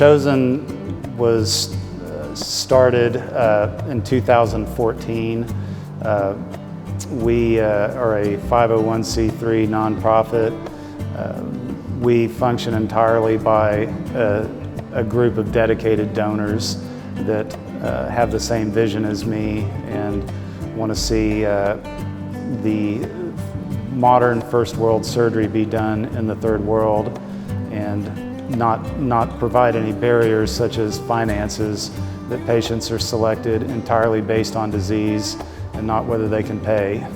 Chosen was started in 2014. We are a 501c3 nonprofit. We function entirely by a group of dedicated donors that have the same vision as me and want to see the modern first world surgery be done in the third world and not provide any barriers such as finances, that patients are selected entirely based on disease and not whether they can pay.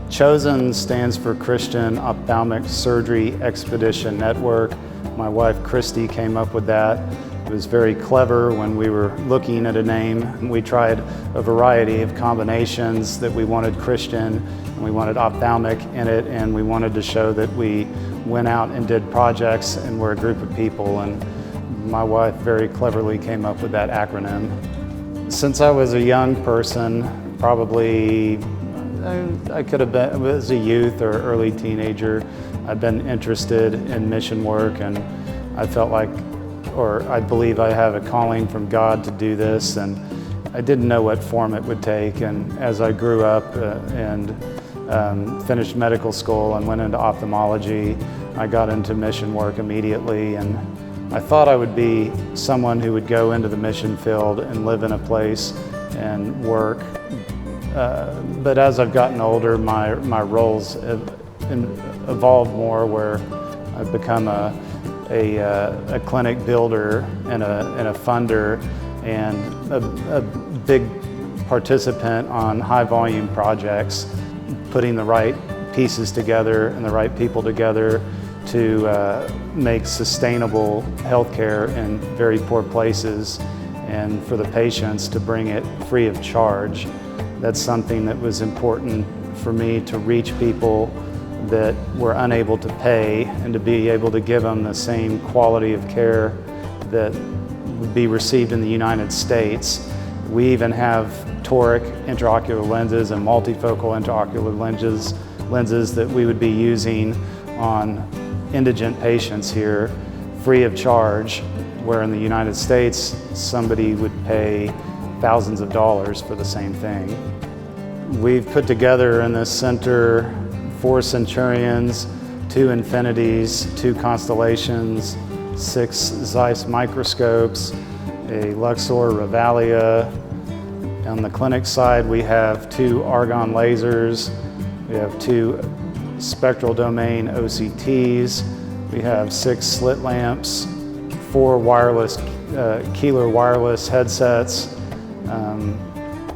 Chosen stands for Christian Ophthalmic Surgery Expedition Network. My wife Christy came up with that. It was very clever when we were looking at a name. We tried a variety of combinations that we wanted Christian, and we wanted ophthalmic in it, and we wanted to show that we went out and did projects and we're a group of people, and my wife very cleverly came up with that acronym. Since I was a young person, probably I could have been as a youth or early teenager, I've been interested in mission work, and I felt like, or I believe I have a calling from God to do this, and I didn't know what form it would take. And as I grew up and finished medical school and went into ophthalmology, I got into mission work immediately, and I thought I would be someone who would go into the mission field and live in a place and work. But as I've gotten older, my roles have evolved more, where I've become a clinic builder and a funder and a big participant on high volume projects, putting the right pieces together and the right people together to make sustainable healthcare in very poor places, and for the patients to bring it free of charge. That's something that was important for me, to reach people that were unable to pay and to be able to give them the same quality of care that would be received in the United States. We even have toric intraocular lenses and multifocal intraocular lenses that we would be using on indigent patients here free of charge, where in the United States somebody would pay thousands of dollars for the same thing. We've put together in this center 4 Centurions, 2 Infinities, 2 Constellations, 6 Zeiss microscopes, a Luxor Revalia. On the clinic side, we have 2 argon lasers, we have 2 spectral domain OCTs, we have 6 slit lamps, 4 wireless, Keeler wireless headsets,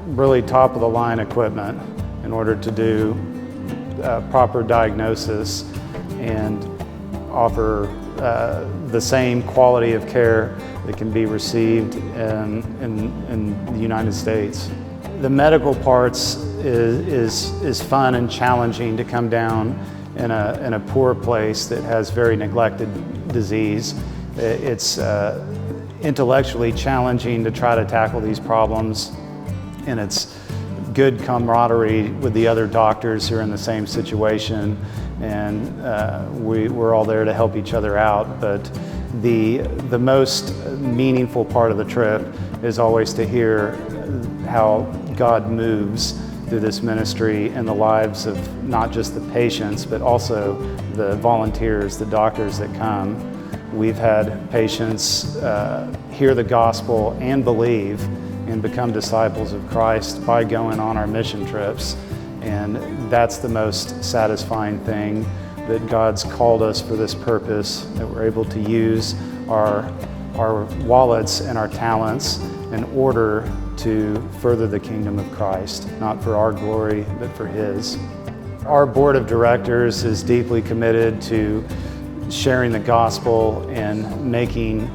really top of the line equipment in order to do proper diagnosis and offer the same quality of care that can be received in the United States. The medical parts is fun and challenging to come down in a poor place that has very neglected disease. It's intellectually challenging to try to tackle these problems, and it's good camaraderie with the other doctors who are in the same situation, and we're all there to help each other out. But the most meaningful part of the trip is always to hear how God moves through this ministry in the lives of not just the patients, but also the volunteers, the doctors that come. We've had patients hear the gospel and believe and become disciples of Christ by going on our mission trips. And that's the most satisfying thing, that God's called us for this purpose, that we're able to use our wallets and our talents in order to further the kingdom of Christ, not for our glory, but for His. Our board of directors is deeply committed to sharing the gospel and making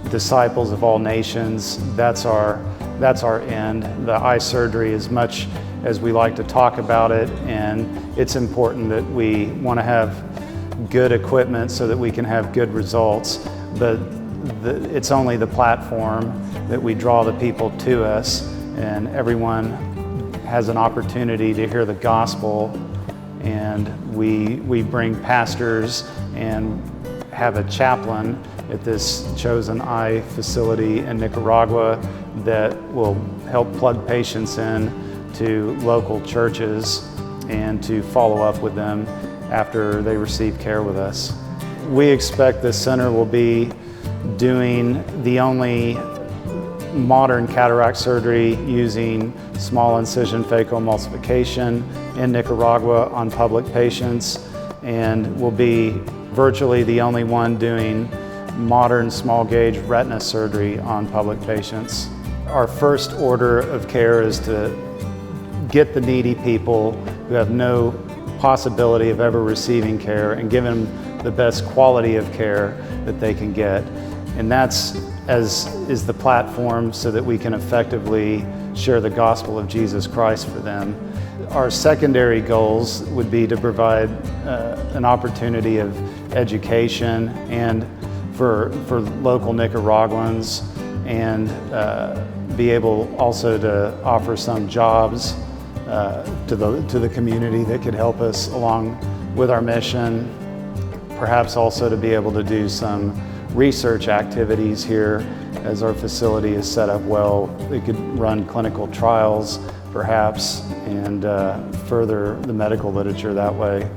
disciples of all nations. That's our end. The eye surgery, as much as we like to talk about it, and it's important that we want to have good equipment so that we can have good results, but it's only the platform that we draw the people to us, and everyone has an opportunity to hear the gospel, and we bring pastors and have a chaplain at this chosen eye facility in Nicaragua that will help plug patients in to local churches and to follow up with them after they receive care with us. We expect this center will be doing the only modern cataract surgery using small incision phacoemulsification in Nicaragua on public patients, and will be virtually the only one doing modern small gauge retina surgery on public patients. Our first order of care is to get the needy people who have no possibility of ever receiving care and give them the best quality of care that they can get. And that's as is the platform so that we can effectively share the gospel of Jesus Christ for them. Our secondary goals would be to provide an opportunity of education and for local Nicaraguans, and be able also to offer some jobs to the community that could help us along with our mission. Perhaps also to be able to do some research activities here as our facility is set up well. We could run clinical trials perhaps and further the medical literature that way.